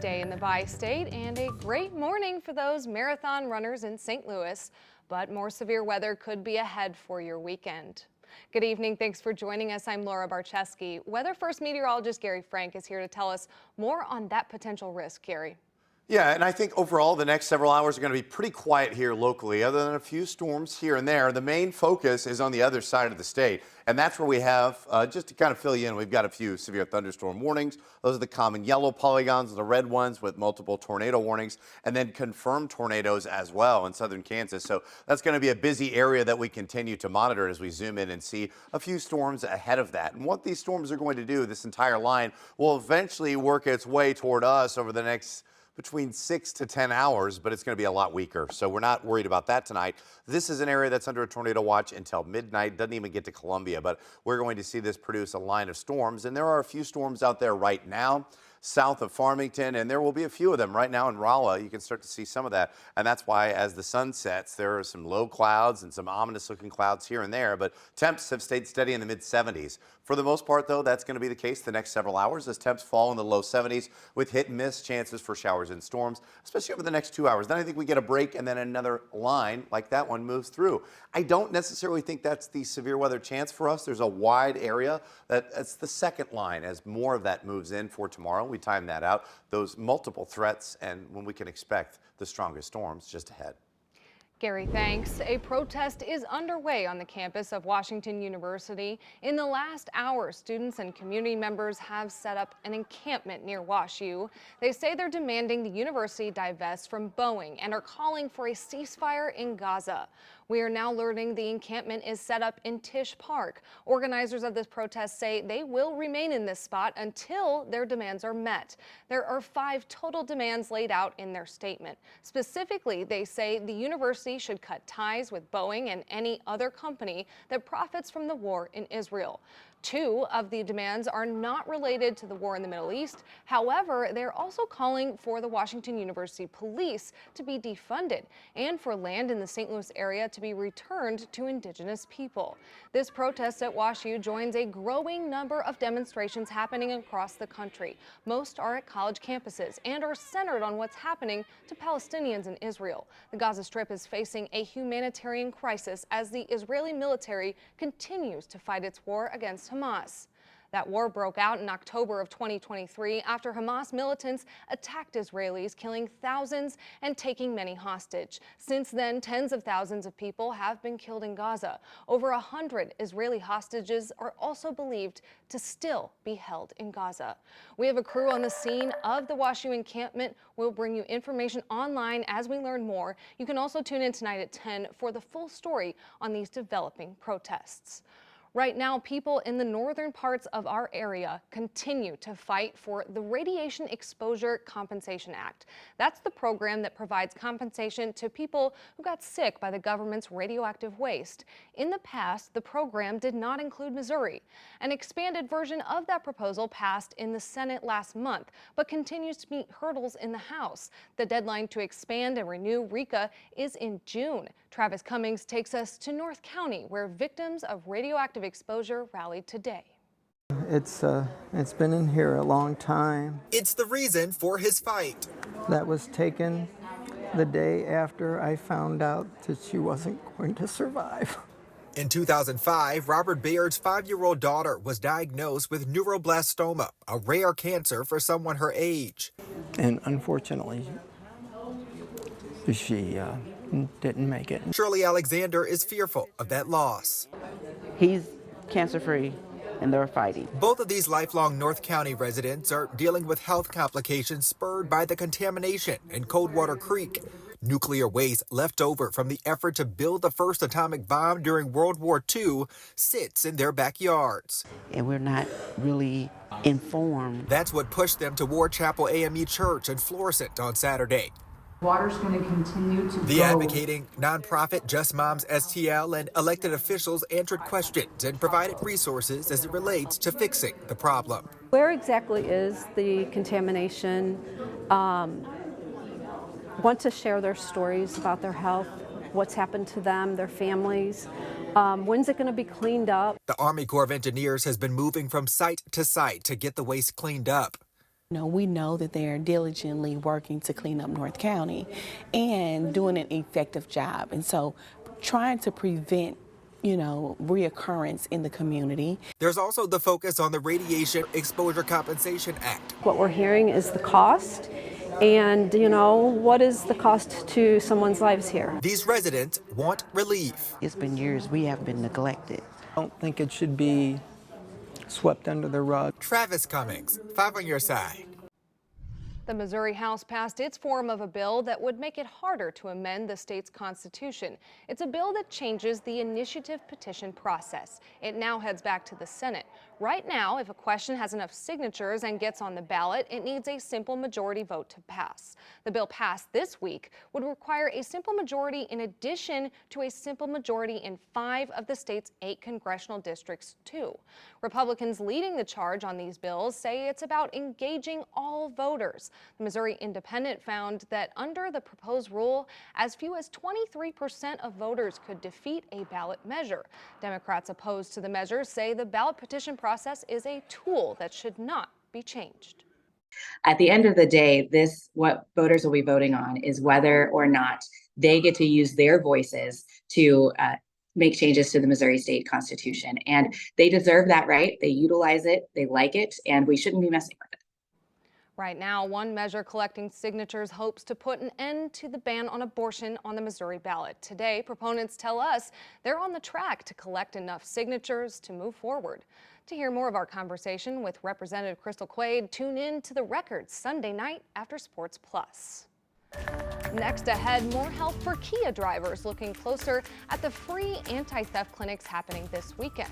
Day in the bi-state and a great morning for those marathon runners in St. Louis, but more severe weather could be ahead for your weekend. Good evening. Thanks for joining us. I'm Laura Barcheski. Weather First meteorologist Gary Frank is here to tell us more on that potential risk. Gary. Yeah, and I think overall the next several hours are going to be pretty quiet here locally, other than a few storms here and there. The main focus is on the other side of the state, and that's where we have, just to kind of fill you in, we've got a few severe thunderstorm warnings. Those are the common yellow polygons, the red ones with multiple tornado warnings, and then confirmed tornadoes as well in southern Kansas. So that's going to be a busy area that we continue to monitor as we zoom in and see a few storms ahead of that. And what these storms are going to do, this entire line will eventually work its way toward us over the next between 6 to 10 hours, but it's going to be a lot weaker. So we're not worried about that tonight. This is an area that's under a tornado watch until midnight. Doesn't even get to Columbia, but we're going to see this produce a line of storms. And there are a few storms out there right now south of Farmington, and there will be a few of them right now in Rolla. You can start to see some of that, and that's why as the sun sets, there are some low clouds and some ominous looking clouds here and there, but temps have stayed steady in the mid 70s. For the most part, though, that's going to be the case the next several hours as temps fall in the low 70s with hit and miss chances for showers and storms, especially over the next 2 hours. Then I think we get a break and then another line like that one moves through. I don't necessarily think that's the severe weather chance for us. There's a wide area that's the second line as more of that moves in for tomorrow. We time that out, those multiple threats, and when we can expect the strongest storms just ahead. Gary, thanks. A protest is underway on the campus of Washington University. In the last hour, students and community members have set up an encampment near WashU. They say they're demanding the university divest from Boeing and are calling for a ceasefire in Gaza. We are now learning the encampment is set up in Tisch Park. Organizers of this protest say they will remain in this spot until their demands are met. There are 5 total demands laid out in their statement. Specifically, they say the university should cut ties with Boeing and any other company that profits from the war in Israel. 2 of the demands are not related to the war in the Middle East. However, they're also calling for the Washington University Police to be defunded and for land in the St. Louis area to be returned to indigenous people. This protest at WashU joins a growing number of demonstrations happening across the country. Most are at college campuses and are centered on what's happening to Palestinians in Israel. The Gaza Strip is facing a humanitarian crisis as the Israeli military continues to fight its war against Hamas. That war broke out in October of 2023 after Hamas militants attacked Israelis, killing thousands and taking many hostage. Since then, tens of thousands of people have been killed in Gaza. Over 100 Israeli hostages are also believed to still be held in Gaza. We have a crew on the scene of the WashU encampment. We'll bring you information online as we learn more. You can also tune in tonight at 10 for the full story on these developing protests. Right now, people in the northern parts of our area continue to fight for the Radiation Exposure Compensation Act. That's the program that provides compensation to people who got sick by the government's radioactive waste. In the past, the program did not include Missouri. An expanded version of that proposal passed in the Senate last month, but continues to meet hurdles in the House. The deadline to expand and renew RECA is in June. Travis Cummings takes us to North County, where victims of radioactive exposure rallied today. It's been in here a long time. It's the reason for his fight. That was taken the day after I found out that she wasn't going to survive. In 2005, Robert Bayard's 5-year-old daughter was diagnosed with neuroblastoma, a rare cancer for someone her age. And unfortunately, she didn't make it. Shirley Alexander is fearful of that loss. He's cancer-free, and they're fighting. Both of these lifelong North County residents are dealing with health complications spurred by the contamination in Coldwater Creek. Nuclear waste left over from the effort to build the first atomic bomb during World War II sits in their backyards. And we're not really informed. That's what pushed them to Ward Chapel AME Church in Florissant on Saturday. Water's going to continue to The go. advocating nonprofit Just Moms STL and elected officials answered questions and provided resources as it relates to fixing the problem. Where exactly is the contamination? Want to share their stories about their health, what's happened to them, their families. When's it going to be cleaned up? The Army Corps of Engineers has been moving from site to get the waste cleaned up. We know that they are diligently working to clean up North County and doing an effective job. And so trying to prevent reoccurrence in the community. There's also the focus on the Radiation Exposure Compensation Act. What we're hearing is the cost, and what is the cost to someone's lives here? These residents want relief. It's been years we have been neglected. I don't think it should be swept under the rug. Travis Cummings, 5 on your side. The Missouri House passed its form of a bill that would make it harder to amend the state's constitution. It's a bill that changes the initiative petition process. It now heads back to the Senate. Right now, if a question has enough signatures and gets on the ballot, it needs a simple majority vote to pass. The bill passed this week would require a simple majority in addition to a simple majority in 5 of the state's 8 congressional districts, too. Republicans leading the charge on these bills say it's about engaging all voters. The Missouri Independent found that under the proposed rule, as few as 23% of voters could defeat a ballot measure. Democrats opposed to the measure say the ballot petition process is a tool that should not be changed. At the end of the day, what voters will be voting on is whether or not they get to use their voices to make changes to the Missouri State Constitution. And they deserve that right. They utilize it, they like it, and we shouldn't be messing with it. Right now, one measure collecting signatures hopes to put an end to the ban on abortion on the Missouri ballot. Today, proponents tell us they're on the track to collect enough signatures to move forward. To hear more of our conversation with Representative Crystal Quaid, tune in to The Record Sunday night after Sports Plus. Next ahead, more help for Kia drivers looking closer at the free anti-theft clinics happening this weekend.